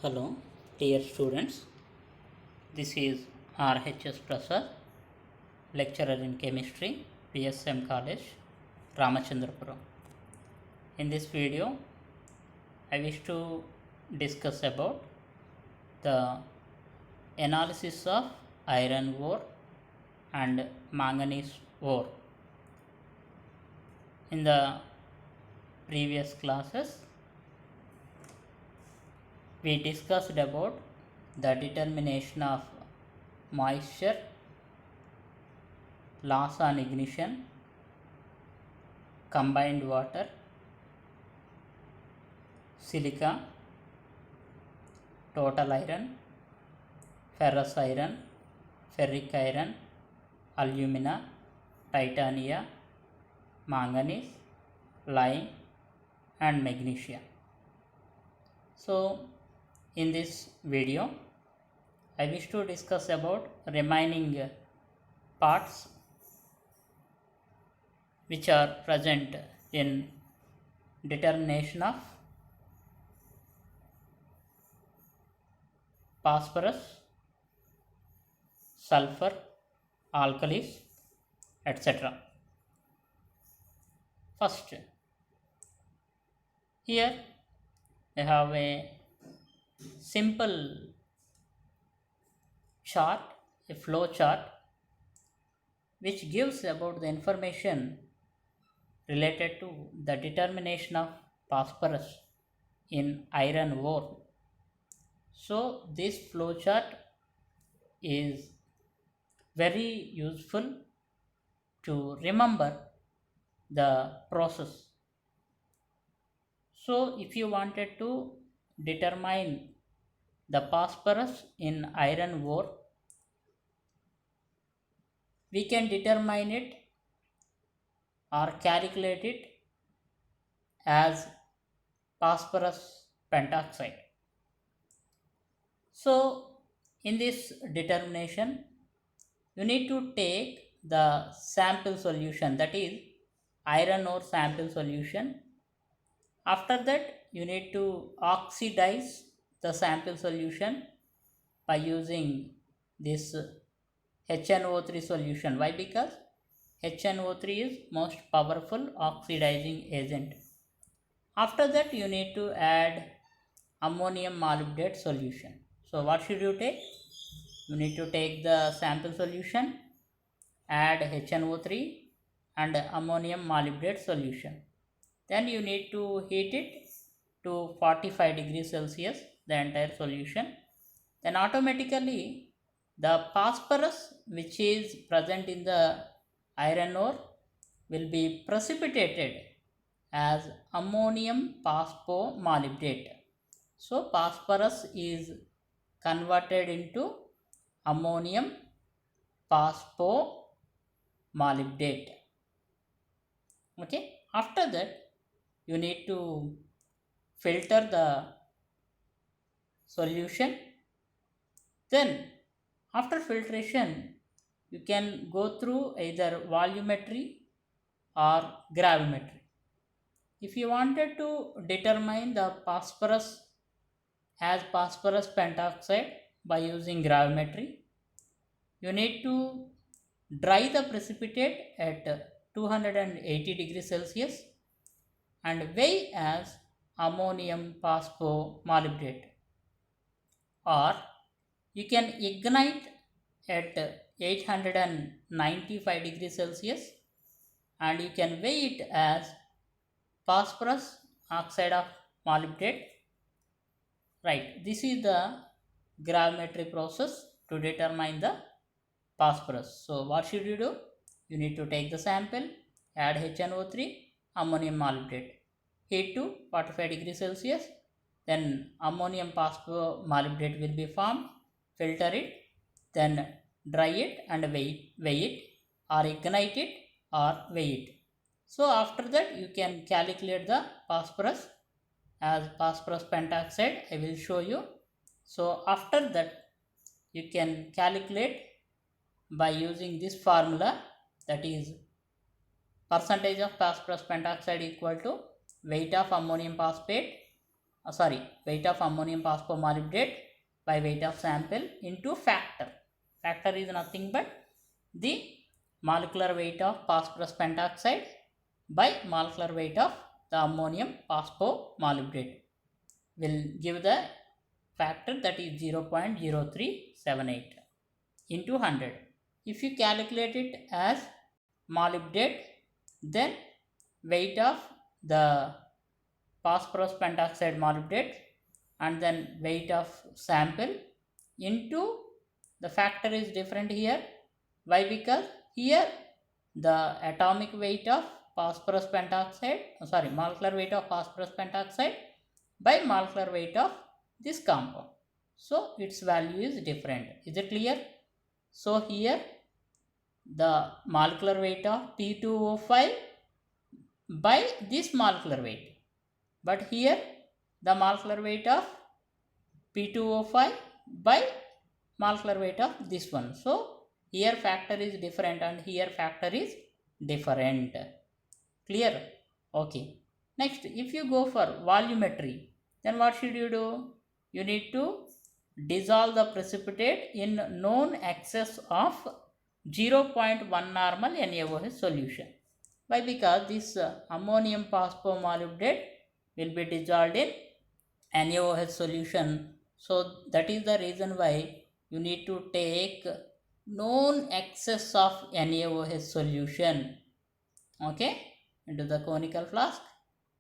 Hello, dear students. This is RHS Prasad, lecturer in chemistry, PSM College, Ramachandrapuram. In this video, I wish to discuss about the analysis of iron ore and manganese ore. In the previous classes, we discussed about the determination of moisture, loss on ignition, combined water, silica, total iron, ferrous iron, ferric iron, alumina, titania, manganese, lime and magnesia. So in this video I wish to discuss about remaining parts which are present in determination of phosphorus, sulfur, alkalis, etc. First, here I have a simple chart, a flow chart, which gives about the information related to the determination of phosphorus in iron ore. So this flow chart is very useful to remember the process. So if you wanted to determine the phosphorus in iron ore, we can determine it or calculate it as phosphorus pentoxide. So in this determination, you need to take the sample solution, that is iron ore sample solution. After that, you need to oxidize the sample solution by using this HNO3 solution. Why? Because HNO3 is most powerful oxidizing agent. After that, you need to add ammonium molybdate solution. So what should you take? You need to take the sample solution, add HNO3 and ammonium molybdate solution. Then you need to heat it to 45 degrees Celsius, the entire solution. Then automatically the phosphorus which is present in the iron ore will be precipitated as ammonium phosphomolybdate. So phosphorus is converted into ammonium phosphomolybdate. Okay, after that you need to filter the solution. Then after filtration, you can go through either volumetry or gravimetry. If you wanted to determine the phosphorus as phosphorus pentoxide by using gravimetry, you need to dry the precipitate at 280 degrees Celsius and weigh as ammonium phosphomolybdate, or you can ignite at 895 degrees Celsius and you can weigh it as phosphorus oxide of molybdate. Right, this is the gravimetry process to determine the phosphorus. So what should you do? You need to take the sample, add HNO3, ammonium molybdate, heat to 45 degrees Celsius, then ammonium phosphomolybdate will be formed, filter it, then dry it and weigh it, or ignite it or weigh it. So after that you can calculate the phosphorus as phosphorus pentoxide. I will show you. So after that you can calculate by using this formula, that is percentage of phosphorus pentoxide equal to weight of ammonium phosphate weight of ammonium phosphomolybdate by weight of sample into factor. Factor is nothing but the molecular weight of phosphorus pentoxide by molecular weight of the ammonium phosphomolybdate will give the factor, that is 0.0378 into 100. If you calculate it as molybdate, then weight of the phosphorus pentoxide molybdate and then weight of sample into the factor is different here. Why? Because here the atomic weight of phosphorus pentoxide, molecular weight of phosphorus pentoxide by molecular weight of this compound. So its value is different. Is it clear? So here the molecular weight of P2O5 by this molecular weight, but here the molecular weight of P2O5 by molecular weight of this one. So here factor is different and here factor is different. Clear? Okay. Next, if you go for volumetry, then what should you do? You need to dissolve the precipitate in known excess of 0.1 normal NaOH solution. Why? Because this ammonium phosphomolybdate will be dissolved in NaOH solution. So that is the reason why you need to take known excess of NaOH solution, okay, into the conical flask,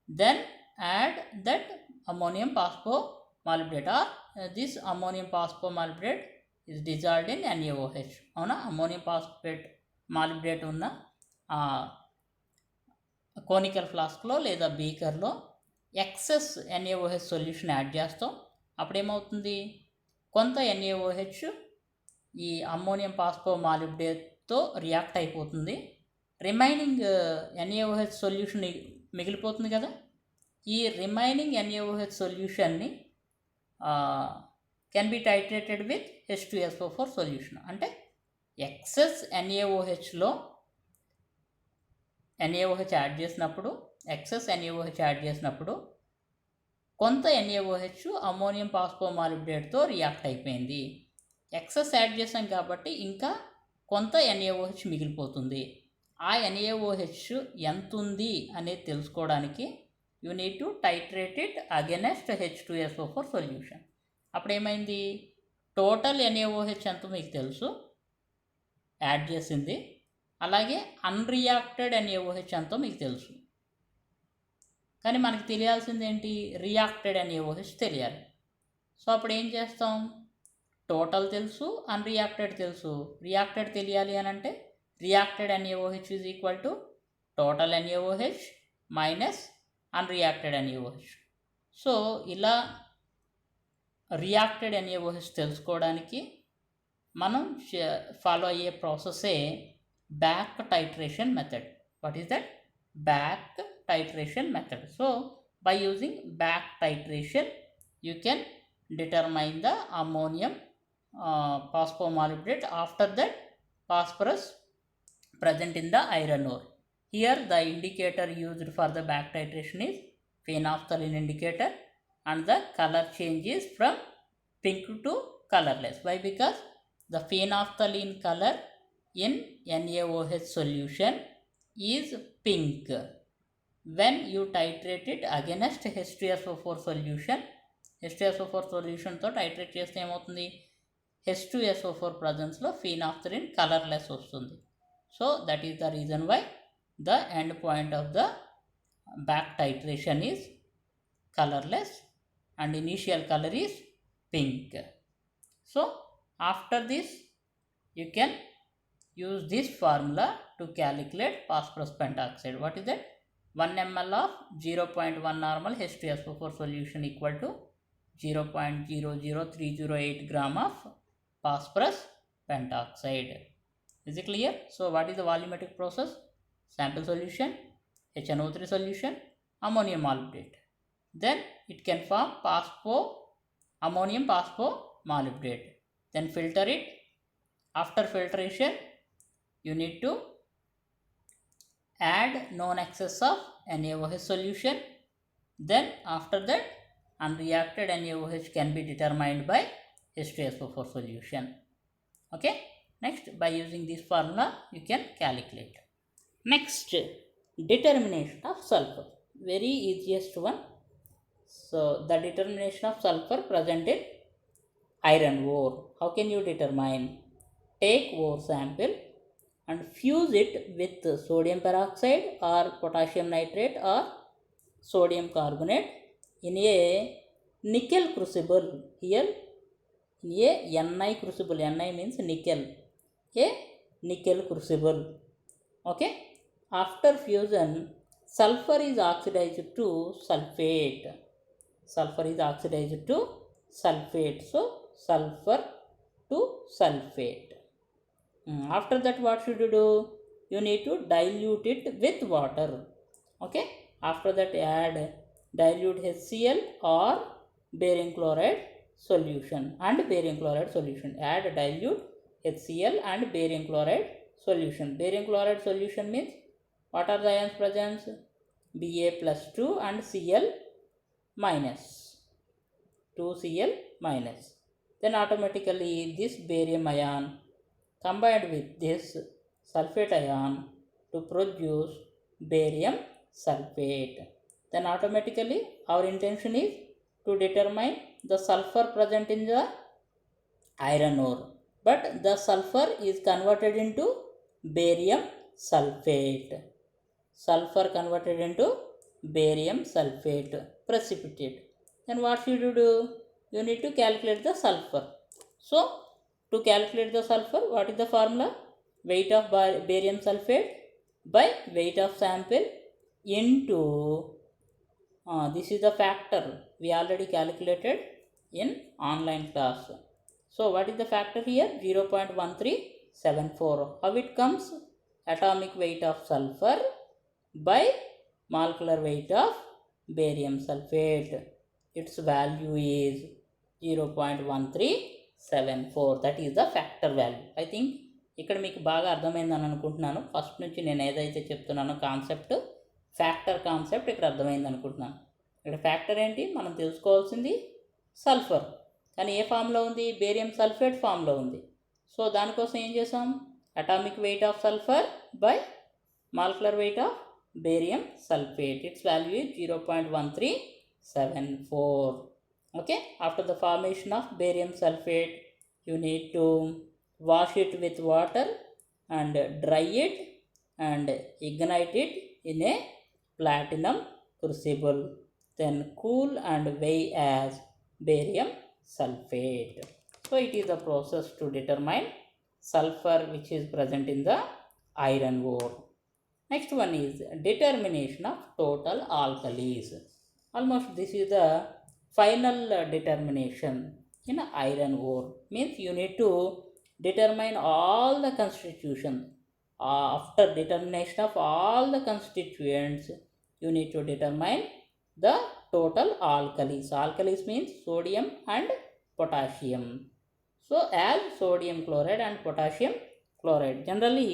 then add that ammonium phosphomolybdate, or this ammonium phosphomolybdate is dissolved in NaOH. అవునా, ammonium phosphate molybdate ఉన్న conical ఫ్లాస్క్లో లేదా బీకర్లో excess NaOH solution add చేస్తాం. అప్పుడేమవుతుంది, కొంత NaOH ఈ ammonium ఫాస్ఫోమాలిబ్డేట్తో రియాక్ట్ అయిపోతుంది. రిమైనింగ్ NaOH సొల్యూషన్ మిగిలిపోతుంది కదా. ఈ రిమైనింగ్ NaOH సొల్యూషన్ని can be titrated with H2SO4 solution. అంటే ఎక్సెస్ NaOHలో NaOH యాడ్ చేసినప్పుడు, కొంత NaOH అమ్మోనియం ఫాస్ఫోమాలిబ్డేట్తో రియాక్ట్ అయిపోయింది. ఎక్సెస్ యాడ్ చేసాం కాబట్టి ఇంకా కొంత NaOH మిగిలిపోతుంది. ఆ NaOH ఎంత ఉంది అనేది తెలుసుకోవడానికి you need to titrate it against H2SO4 solution. అప్పుడేమైంది, టోటల్ NaOH ఎంతో మీకు తెలుసు యాడ్ చేసింది, అలాగే అన్రియాక్టెడ్ NaOH ఎంతో మీకు తెలుసు. కానీ మనకు తెలియాల్సింది ఏంటి, రియాక్టెడ్ NaOH తెలియాలి. సో అప్పుడు ఏం చేస్తాం, టోటల్ తెలుసు, అన్రియాక్టెడ్ తెలుసు. రియాక్టెడ్ తెలియాలి అని అంటే reacted NaOH is equal to total NaOH minus unreacted NaOH. So ఇలా రియాక్టెడ్ NaOH తెలుసుకోవడానికి మనం ఫాలో అయ్యే ప్రాసెసే back titration method. What is that? Back titration method. So by using back titration you can determine the ammonium phosphomolybdate after that phosphorus present in the iron ore. Here the indicator used for the back titration is phenolphthalein indicator, and the color changes from pink to colorless. Why? Because the phenolphthalein color in NaOH solution is pink. When you titrate it against H2SO4 solution, H2SO4 సొల్యూషన్తో titrate చేస్తే ఏమవుతుంది, H2SO4 ప్రజెన్స్లో phenolphthalein colourless వస్తుంది. So that is the reason why the end point of the back titration is colourless and initial colour is pink. So after this you can use this formula to calculate phosphorus pentoxide. What is that? 1 ml of 0.1 normal H2SO4 solution equal to 0.00308 gram of phosphorus pentoxide. Is it clear? So what is the volumetric process? Sample solution, HNO3 solution, ammonium molybdate. Then it can form ammonium phosphomolybdate. Then filter it. After filtration you need to add known excess of NaOH solution. Then after that unreacted NaOH can be determined by H2SO4 solution. Okay, next by using this formula you can calculate. Next, determination of sulfur, very easiest one. So the determination of sulfur present in iron ore. How can you determine? Take ore sample and fuse it with sodium peroxide or potassium nitrate or sodium carbonate in a nickel crucible. Here in a Ni crucible, Ni means nickel, a nickel crucible. Okay, after fusion sulfur is oxidized to sulfate. Sulfur is oxidized to sulfate. So sulfur to sulfate. After that what should you do? You need to dilute it with water. Okay, after that add dilute HCl or barium chloride solution and barium chloride solution. Add dilute HCl and barium chloride solution. Barium chloride solution means what are the ions present? Ba plus 2 and Cl minus 2Cl minus. Then automatically this barium ion combined with this sulfate ion to produce barium sulfate. Then automatically our intention is to determine the sulfur present in the iron ore, but the sulfur is converted into barium sulfate. Sulfur converted into barium sulfate precipitate. Then what should you do? You need to calculate the sulfur. So to calculate the sulfur, what is the formula? Weight of barium sulfate by weight of sample into this is the factor we already calculated in online class. So what is the factor here? 0.1374. How it comes? Atomic weight of sulfur by molecular weight of barium sulfate. Its value is 0.1374. that is the factor value. I think ఇక్కడ మీకు బాగా అర్థమైందని అనుకుంటున్నాను. First నుంచి నేను ఏదైతే చెప్తున్నానో concept, factor concept ఇక్కడ అర్థమైంది అనుకుంటున్నాను. ఇక్కడ ఫ్యాక్టర్ ఏంటి మనం తెలుసుకోవాల్సింది? సల్ఫర్. కానీ ఏ ఫామ్లో ఉంది? బేరియం సల్ఫేట్ ఫామ్లో ఉంది. సో దానికోసం ఏం చేసాం? Atomic weight of sulphur by molecular weight of barium sulfate. Its value is 0.1374. Okay, after the formation of barium sulfate you need to wash it with water and dry it and ignite it in a platinum crucible, then cool and weigh as barium sulfate. So it is the process to determine sulfur which is present in the iron ore. Next one is determination of total alkalis. Almost this is the final determination in iron ore. Means you need to determine all the constitutions. After determination of all the constituents, you need to determine the total alkalis. Alkalis means sodium and potassium. So as sodium chloride and potassium chloride. Generally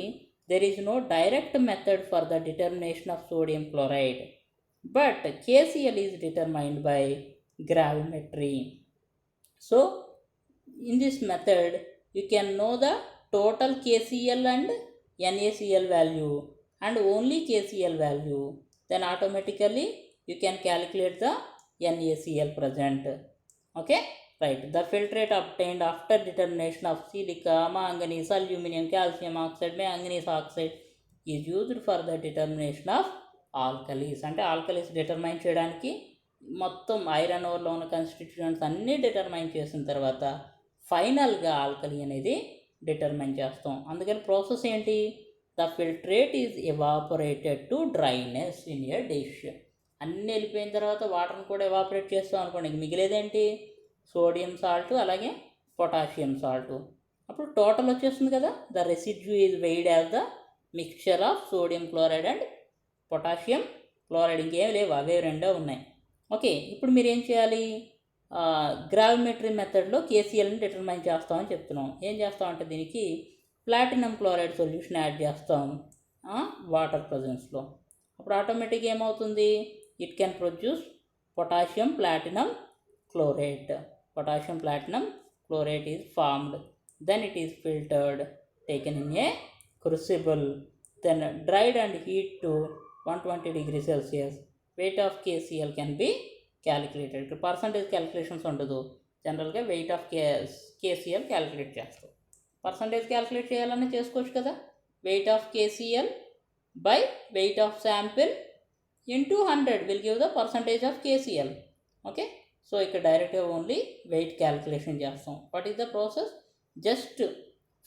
there is no direct method for the determination of sodium chloride, but KCl is determined by gravimetry. So in this method you can know the total KCl and NaCl value and only KCl value. Then automatically you can calculate the NaCl present. Okay, right. The filtrate obtained after determination of silica, manganese, aluminum, calcium oxide, manganese oxide is used for the determination of alkalis. అంటే alkalis determine చేయడానికి మొత్తం iron ఓర్లో ఉన్న constituents అన్నీ determine చేసిన తర్వాత ఫైనల్గా alkali అనేది determine చేస్తాం. అందుకని ప్రాసెస్ ఏంటి? The filtrate is evaporated to dryness in a dish. అన్నీ వెళ్ళిపోయిన తర్వాత వాటర్ని కూడా ఎవాపరేట్ చేస్తాం అనుకోండి, మిగిలేదేంటి? సోడియం సాల్ట్ అలాగే పొటాషియం సాల్ట్. అప్పుడు టోటల్ వచ్చేస్తుంది కదా. The residue is waived as the mixture of sodium chloride and potassium chloride. ఇంకేం లేవు, అవే రెండో ఉన్నాయి. ఓకే, ఇప్పుడు మీరు ఏం చేయాలి? గ్రావిమెట్రీ మెథడ్లో కేసీఎల్ని డిటర్మైన్ చేస్తామని చెప్తున్నాం. ఏం చేస్తామంటే దీనికి ప్లాటినం క్లోరైడ్ సొల్యూషన్ యాడ్ చేస్తాం వాటర్ ప్రజెన్స్లో. అప్పుడు ఆటోమేటిక్గా ఏమవుతుంది? It can produce potassium platinum chlorate. Potassium platinum chlorate is formed. Then it is filtered, taken in a crucible, then dried and heat to 120 degrees Celsius. Weight of KCl can be calculated. Percentage calculations ఉండదు, జనరల్గా weight of KCL calculate చేస్తాం. Percentage calculate చేయాలని చేసుకోవచ్చు కదా. Weight of KCL by weight of sample into 100 will give the percentage of KCL. Okay, so ఇక్కడ డైరెక్ట్గా only weight calculation చేస్తాం. What is the process? Just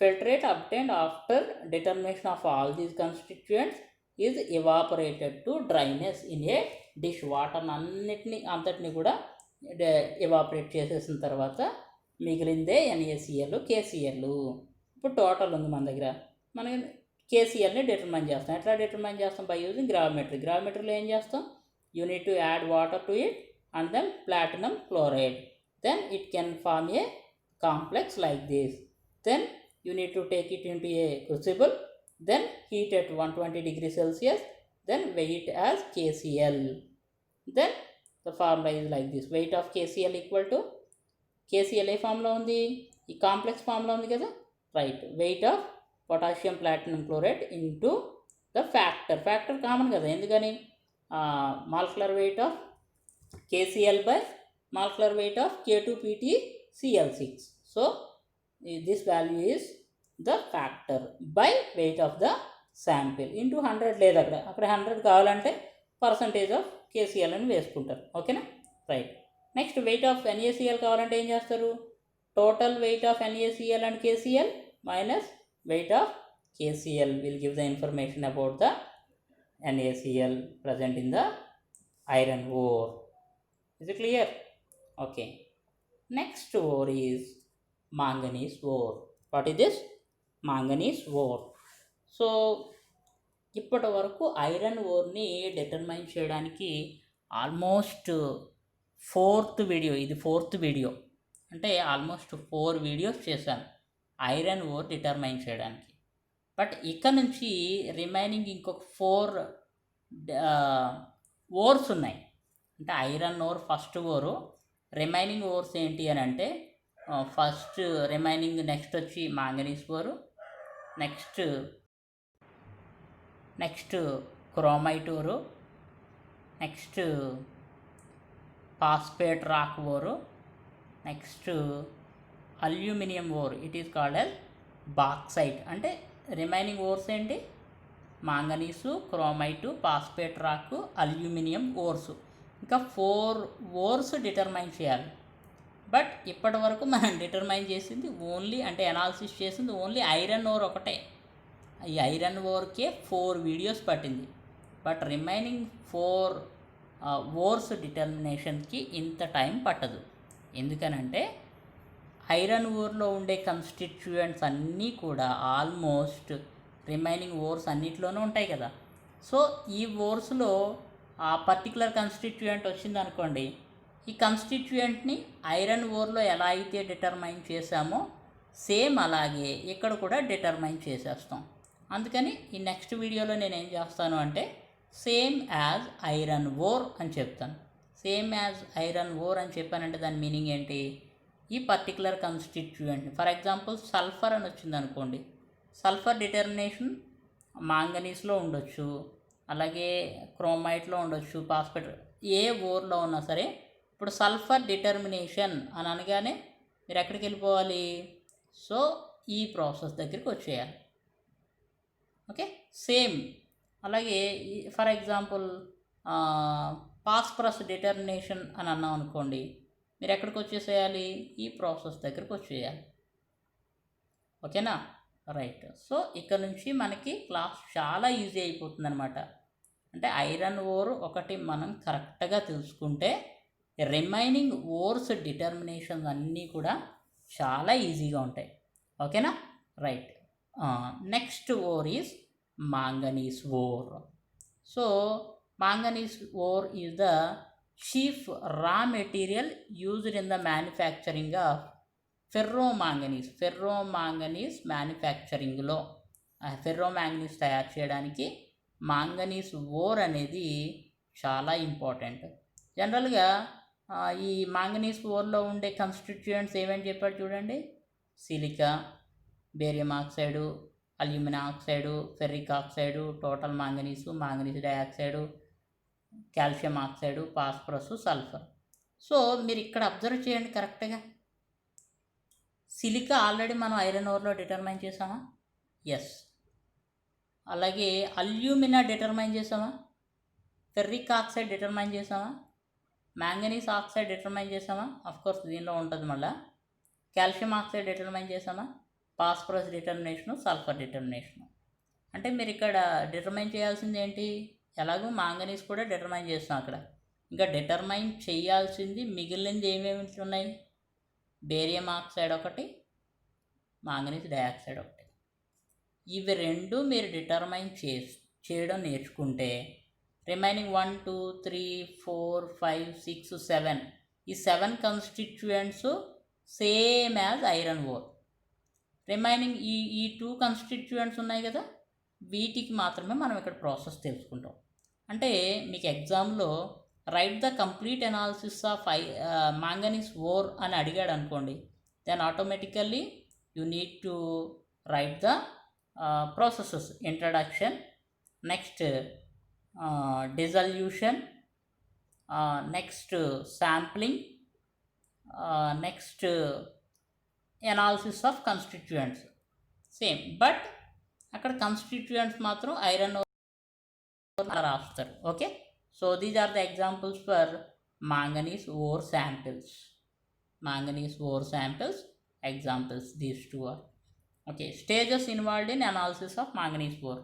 filtrate obtained after determination of all these constituents is evaporated to dryness in a dish. Water అంతటిని కూడా evaporate చేసేసిన తర్వాత మిగిలిందే NaCl KCl. ఇప్పుడు total ఉంది మన దగ్గర, మనకి KClని డిటర్మైన్ చేస్తాం. ఎట్లా డిటర్మైన్ చేస్తాం? By using గ్రావిమెట్రీ. గ్రావిమెట్రీలో ఏం చేస్తాం? You need to add water to it and then platinum chloride. Then it can form a complex like this. Then you need to take it into a crucible, then heat at 120 degrees Celsius, then weigh it as KCl. Then the formula is like this. Weight of KCl equal to KCl ఏ ఫామ్లో ఉంది? ఈ complex ఫామ్లో ఉంది కదా, right. Weight of potassium platinum chloride into the factor. Factor common కదా, ఎందుకని? Molecular weight of KCl by molecular weight of K2PtCl6. So this value is the factor by weight of the sample into 100. లేదు అక్కడ 100 కావాలంటే percentage of KCl అని వేసుకుంటారు. ఓకేనా, right. Next weight of NaCl కావాలంటే ఏం చేస్తారు? Total weight of NaCl and KCl minus weight of KCl will give the information about the NaCl present in the iron ore. Is it clear? Okay, next ore is manganese ore. What is this? Manganese ore. So ఇప్పటి వరకు iron ఓర్ని determine చేయడానికి almost ఇది fourth video, అంటే almost 4 videos చేశాను iron ore determine చేయడానికి. But ఇక్కడ నుంచి రిమైనింగ్ ఇంకొక 4 ఓర్స్ ఉన్నాయి. అంటే iron ore first ore, remaining ores ఏంటి అని అంటే ఫస్ట్ రిమైనింగ్ నెక్స్ట్ వచ్చి manganese ore, next chromite ore, next phosphate rock ore, next aluminium ore. It is called as bauxite. అంటే రిమైనింగ్ ఓర్స్ ఏంటి? Manganese, chromite, phosphate rock, aluminium ఓర్స్. ఇంకా 4 ఓర్స్ determine చేయాలి. But ఇప్పటి వరకు మనం డిటర్మైన్ చేసింది ఓన్లీ, అంటే అనాలిసిస్ చేసింది ఓన్లీ ఐరన్ ఓర్ ఒకటే. ఈ ఐరన్ ఓర్కే 4 వీడియోస్ పట్టింది. బట్ రిమైనింగ్ 4 ఓర్స్ డిటర్మినేషన్కి ఇంత టైం పట్టదు. ఎందుకనంటే ఐరన్ ఓర్లో ఉండే కన్స్టిట్యూయెంట్స్ అన్నీ కూడా ఆల్మోస్ట్ రిమైనింగ్ ఓర్స్ అన్నిట్లోనూ ఉంటాయి కదా. సో ఈ ఓర్స్లో ఆ పర్టికులర్ కన్స్టిట్యూయెంట్ వచ్చింది అనుకోండి, ఈ కన్స్టిట్యూయెంట్ని ఐరన్ ఓర్లో ఎలా అయితే డిటర్మైన్ చేసామో సేమ్ అలాగే ఇక్కడ కూడా డిటర్మైన్ చేసేస్తాం. అందుకని ఈ నెక్స్ట్ వీడియోలో నేను ఏం చేస్తాను అంటే సేమ్ యాజ్ ఐరన్ ఓర్ అని చెప్తాను. సేమ్ యాజ్ ఐరన్ ఓర్ అని చెప్పానంటే దాని మీనింగ్ ఏంటి? ఈ పర్టికులర్ కన్స్టిట్యూయెంట్ని, ఫర్ ఎగ్జాంపుల్ సల్ఫర్ అని వచ్చింది అనుకోండి, సల్ఫర్ డిటర్మినేషన్ మాంగనీస్లో ఉండొచ్చు, అలాగే క్రోమైట్లో ఉండొచ్చు, ఫాస్ఫేట్, ఏ ఓర్లో ఉన్నా సరే. ఇప్పుడు సల్ఫర్ డిటర్మినేషన్ అని అనగానే మీరు ఎక్కడికి వెళ్ళిపోవాలి? సో ఈ ప్రాసెస్ దగ్గరికి వచ్చేయాలి. Okay, same. అలాగే ఫర్ ఎగ్జాంపుల్ ఫాస్ఫరస్ డిటర్మినేషన్ అని అన్నాం అనుకోండి, మీరు ఎక్కడికి వచ్చేసేయాలి? ఈ ప్రాసెస్ దగ్గరికి వచ్చేయాలి. ఓకేనా, రైట్. సో ఇక్కడ నుంచి మనకి క్లాస్ చాలా ఈజీ అయిపోతుంది అనమాట. అంటే ఐరన్ ఓర్ ఒకటి మనం కరెక్ట్గా తెలుసుకుంటే రిమైనింగ్ ఓర్స్ డిటర్మినేషన్స్ అన్నీ కూడా చాలా ఈజీగా ఉంటాయి. ఓకేనా, right. Next ore is manganese ore. So manganese ore is the chief raw material used in the manufacturing of ferromanganese. Ferromanganese మ్యానుఫ్యాక్చరింగ్లో ఫెర్రోమాంగనీస్ తయారు చేయడానికి మాంగనీస్ ఓర్ అనేది చాలా ఇంపార్టెంట్. జనరల్గా ఈ మాంగనీస్ ఓర్లో ఉండే కన్స్టిట్యూయెంట్స్ ఏమని చెప్పాడు చూడండి. Silica, barium oxide, aluminium oxide, ferric oxide, total manganese, manganese dioxide, calcium oxide, phosphorus, sulphur. So మీరు ఇక్కడ అబ్జర్వ్ చేయండి కరెక్ట్గా. సిలికా ఆల్రెడీ మనం ఐరన్ ఓర్లో డిటర్మైన్ చేసామా? ఎస్. అలాగే అల్యూమినా డిటర్మైన్ చేసామా? ఫెర్రిక్ ఆక్సైడ్ డిటర్మైన్ చేసామా? మ్యాంగనీస్ ఆక్సైడ్ డిటర్మైన్ చేసామా? కోర్స్ దీనిలో ఉంటుంది. మళ్ళీ కాల్షియం ఆక్సైడ్ డిటర్మైన్ చేసామా? Phosphorus determination, sulphur determination. అంటే మీరు ఇక్కడ డిటర్మైన్ చేయాల్సింది ఏంటి? ఎలాగో మాంగనీస్ కూడా డిటర్మైన్ చేస్తాం అక్కడ. ఇంకా డిటర్మైన్ చేయాల్సింది మిగిలినది ఏమేమి ఉన్నాయి? బేరియం ఆక్సైడ్ ఒకటి, మాంగనీస్ డయాక్సైడ్ ఒకటి. ఇవి రెండు మీరు డిటర్మైన్ చేయడం నేర్చుకుంటే రిమైనింగ్ 1, 2, 3, 4, 5, 6, 7 ఈ 7 constituents same as iron ore. Remaining ఈ 2 కన్స్టిట్యూయెంట్స్ ఉన్నాయి కదా, వీటికి మాత్రమే మనం ఇక్కడ ప్రాసెస్ తెలుసుకుంటాం. అంటే మీకు ఎగ్జామ్లో write the complete analysis of manganese ore అని అడిగాడు అనుకోండి, then automatically you need to write the processes: introduction, next dissolution, next sampling, next analysis of constituents. Same, but అక్కడ constituents మాత్రం ఐరన్ రాస్తారు. Okay, so these are the examples for manganese ore samples. Manganese ore samples examples, these two are. Okay, stages involved in analysis of manganese ore.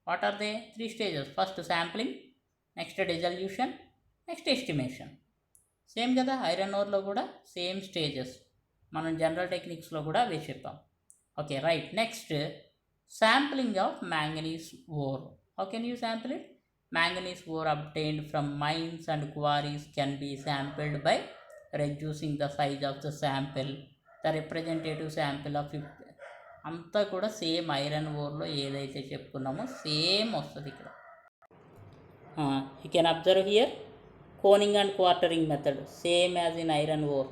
What are they? 3 stages. First sampling, next dissolution, next estimation. Same కదా, iron ఓర్లో కూడా same stages మనం general టెక్నిక్స్లో కూడా అవి చెప్పాం. Okay, right. Next sampling of manganese ore. How can you sample it? Manganese ore obtained from mines and quarries can be sampled by reducing the size of the sample. The representative sample of అంతా కూడా same iron ఓర్లో ఏదైతే చెప్పుకున్నామో same వస్తుంది ఇక్కడ. You can observe here coning and quartering method same as in iron ore.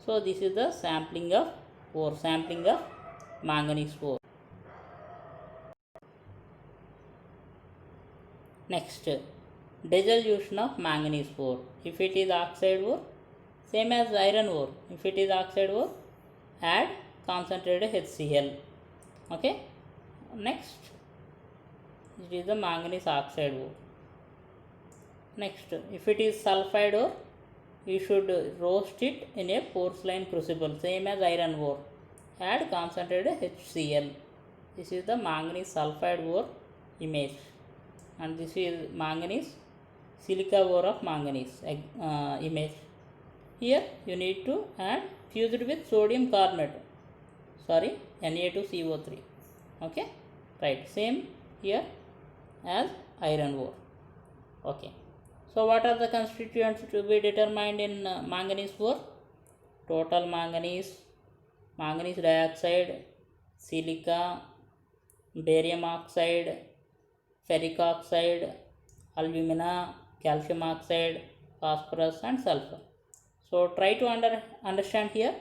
So this is the sampling of ore, sampling of manganese ore. Next dissolution of manganese ore. If it is oxide ore, same as iron ore. If it is oxide ore, add concentrated HCl. Okay, next it is the manganese oxide ore. Next, if it is sulfide ore, you should roast it in a porcelain crucible, same as iron ore. Add concentrated HCl. This is the manganese sulfide ore image, and this is manganese silica ore of manganese image. Here you need to add fused with sodium carbonate, sorry, Na2CO3. Okay, right, same here as iron ore. Okay, so what are the constituents to be determined in manganese ore? Total manganese, manganese dioxide, silica, barium oxide, ferric oxide, alumina, calcium oxide, phosphorus and sulfur. So try to understand here.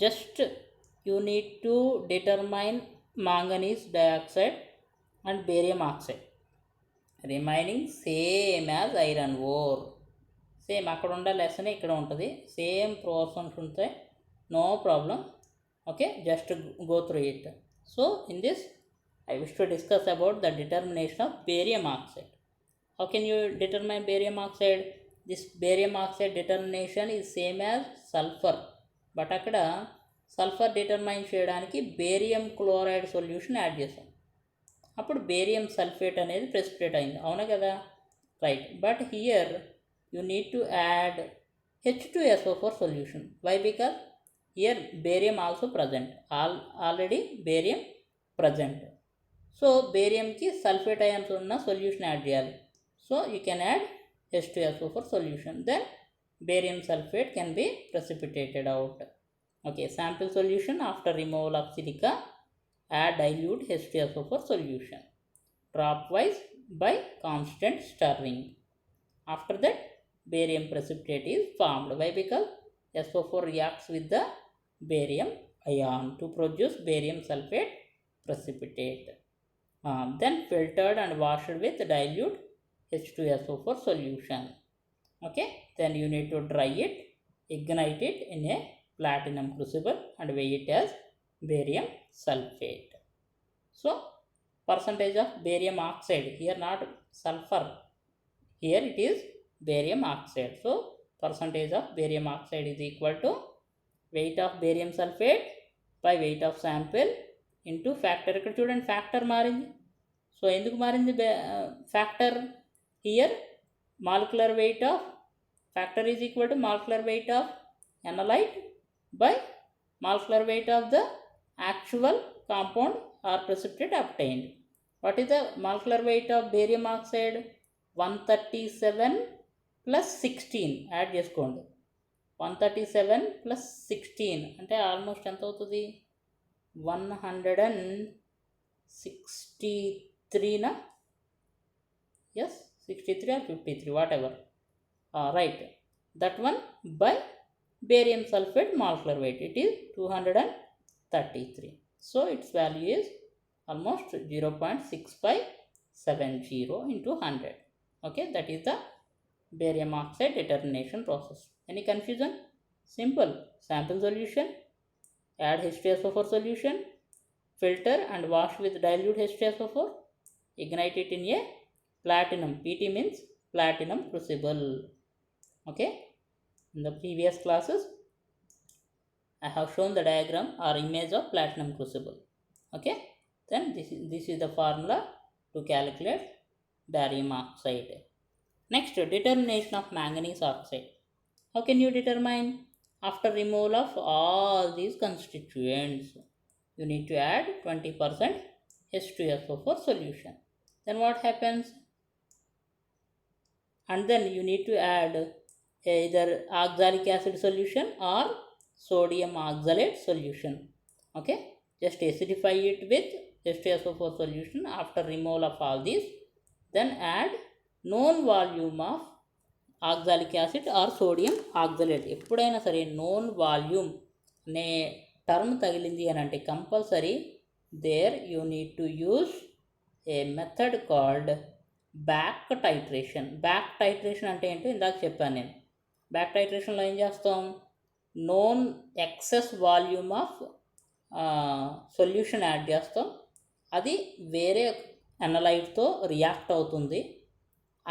Just you need to determine manganese dioxide and barium oxide. Remaining same as iron ore. Same అక్కడ ఉండే lesson ఇక్కడ ఉంటుంది, same process ఉంటాయి, no problem. Okay, just go through it. So in this I wish to discuss about the determination of barium oxide. How can you determine barium oxide? This barium oxide determination is same as sulfur, but అక్కడ sulphur determine చేయడానికి barium chloride solution add చేసాం. అప్పుడు barium sulphate అనేది precipitate అయింది, అవునా కదా? Right, but here you need to add H2SO4 solution. Why? Because here barium also present, already barium present. So బేరియంకి sulphate ions ఉన్న సొల్యూషన్ యాడ్ చేయాలి. So you can add H2SO4 solution, then barium sulfate can be precipitated out. Okay, sample solution after removal of silica, add dilute H2SO4 solution dropwise by constant stirring. After that barium precipitate is formed. Why? Because SO4 reacts with the barium ion to produce barium sulfate precipitate. Then filtered and washed with dilute H2SO4 solution. Okay, then you need to dry it, ignite it in a platinum crucible and weigh it as barium sulfate. So percentage of barium oxide, here not sulfur, here it is barium oxide. So percentage of barium oxide is equal to weight of barium sulfate by weight of sample into factor. ఇక్కడ చూడండి factor మారింది. So ఎందుకు మారింది factor? Here molecular weight of factor is equal to molecular weight of analyte by molecular weight of the actual compound or precipitate obtained. What is the molecular weight of barium oxide? 137 plus 16 add చేసుకోండి. 137 plus 16 అంటే almost ఎంత అవుతుంది? 163 yes 63 or 53 whatever, right, that one by barium sulfate molecular weight, it is 233. So its value is almost 0.6570 into 100. Okay, that is the barium oxide determination process. Any confusion? Simple. Sample solution, add H2SO4 solution, filter and wash with dilute H2SO4, ignite it in a platinum, PT means platinum crucible. Okay, in the previous classes I have shown the diagram or image of platinum crucible. Okay, then this is the formula to calculate barium oxide. Next, determination of manganese oxide. How can you determine? After removal of all these constituents, you need to add 20% H2SO4 solution. Then what happens? And then you need to add either oxalic acid solution or sodium oxalate solution. Okay, just acidify it with H2SO4 solution after removal of all these. Then add known volume of oxalic acid or sodium oxalate. ఎప్పుడైనా సరే known volume అనే term తగిలింది అని అంటే compulsory there you need to use a method called back titration. Back titration అంటే ఏంటో ఇందాక చెప్పాను నేను. బ్యాక్ టైట్రేషన్లో ఏం చేస్తాం? Known excess volume of solution add చేస్తాం, అది వేరే అనలైట్తో రియాక్ట్ అవుతుంది,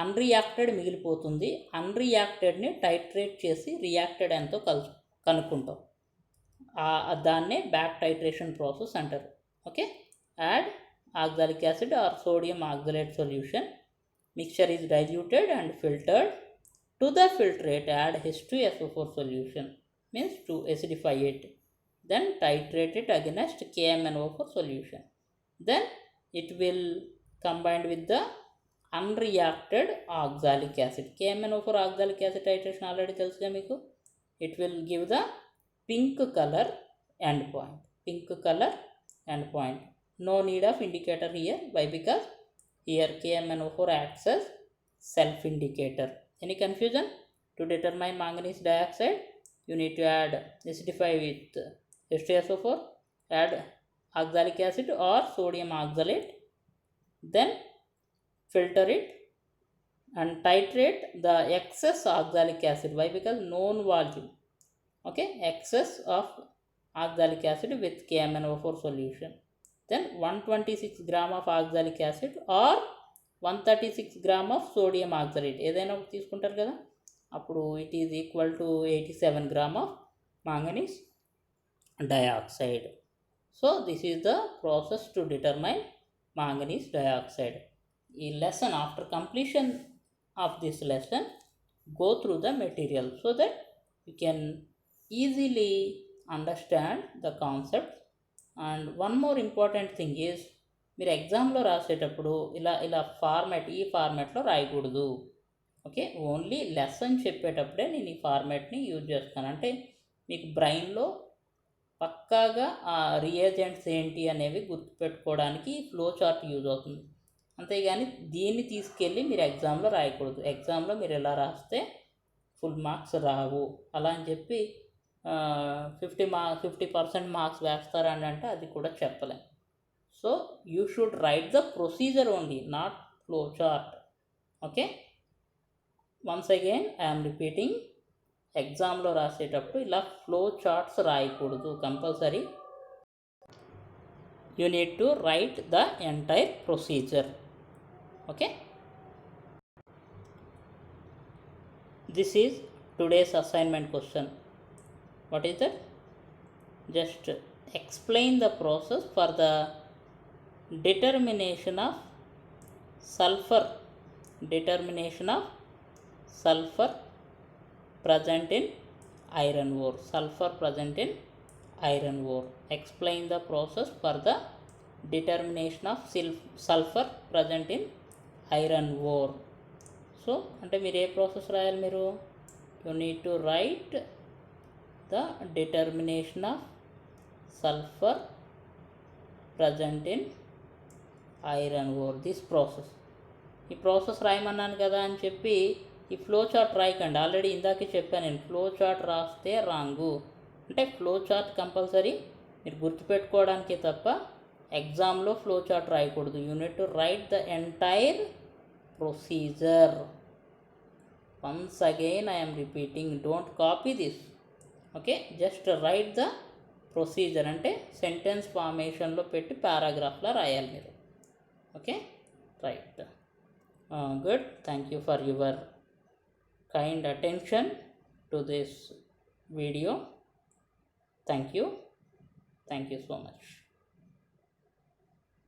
అన్రియాక్టెడ్ మిగిలిపోతుంది. అన్రియాక్టెడ్ని టైట్రేట్ చేసి రియాక్టెడ్ ఎంతో కనుక్కుంటాం. దాన్నే బ్యాక్ టైట్రేషన్ ప్రాసెస్ అంటారు. Okay, add oxalic acid or sodium oxalate solution, mixture is diluted and filtered. To the filtrate add H2SO4 solution, means to acidify it, then titrate it against KMnO4 solution. Then it will combine with the unreacted oxalic acid. KMnO4 oxalic acid titration already తెలుసుగా మీకు. It will give the pink color endpoint. Pink color endpoint. No need of indicator here. Why? Because here KMnO4 acts as self indicator. Any confusion? To determine manganese dioxide, you need to add acidify with H2SO4, add oxalic acid or sodium oxalate, then filter it and titrate the excess oxalic acid. Why? Because known volume. Okay, excess of oxalic acid with KMnO4 solution. Then 126 gram of oxalic acid or 136 gram of sodium oxalate ఏదైనా ఒకటి తీసుకుంటారు కదా, అప్పుడు it is equal to 87 gram of manganese dioxide. So this is the process to determine manganese dioxide. ఈ lesson, after completion of this lesson, go through the material so that you can easily understand the concepts. And one more important thing is, మీరు ఎగ్జామ్లో రాసేటప్పుడు ఇలా format, ఈ ఫార్మాట్లో రాయకూడదు. Okay, only lesson చెప్పేటప్పుడే నేను ఈ ఫార్మాట్ని యూజ్ చేస్తాను. అంటే మీకు బ్రెయిన్లో పక్కాగా ఆ రియేజెంట్స్ ఏంటి అనేవి గుర్తుపెట్టుకోవడానికి ఫ్లో చార్ట్ యూజ్ అవుతుంది. అంతేగాని దీన్ని తీసుకెళ్ళి మీరు ఎగ్జామ్లో రాయకూడదు. ఎగ్జామ్లో మీరు ఎలా రాస్తే ఫుల్ మార్క్స్ రావు అలా అని చెప్పి 50% మార్క్స్ వేస్తారని అంటే అది కూడా చెప్పలేం. So you should write the procedure only, not flow chart. Okay, once again I'm repeating, ఎగ్జామ్లో రాసేటప్పుడు ఇలా ఫ్లో చార్ట్స్ రాయకూడదు. Compulsory you need to write the entire procedure. Okay, this is today's assignment question. What is that? Just explain the process for the determination of sulfur present in iron ore. Sulfur present in iron ore. Explain the process for the determination of sulfur present in iron ore. So అంటే మీరు ఏ process రాయాలి? మీరు you need to write the determination of sulphur present in iron or, this process. ఈ process రాయమన్నాను కదా అని చెప్పి ఈ flow chart రాయకండి. Already ఇందాకే చెప్పాను నేను, ఫ్లో చార్ట్ రాస్తే రాంగు. అంటే ఫ్లో చార్ట్ కంపల్సరీ మీరు గుర్తుపెట్టుకోవడానికి తప్ప ఎగ్జామ్లో ఫ్లో చార్ట్ రాయకూడదు. You need to write the entire procedure. Once again I am repeating, don't copy this. Okay, just right the procedure అంటే సెంటెన్స్ ఫార్మేషన్లో పెట్టి పారాగ్రాఫ్లో రాయాలి మీరు. Okay, right. Good. Thank you for your kind attention to this video. Thank you so much.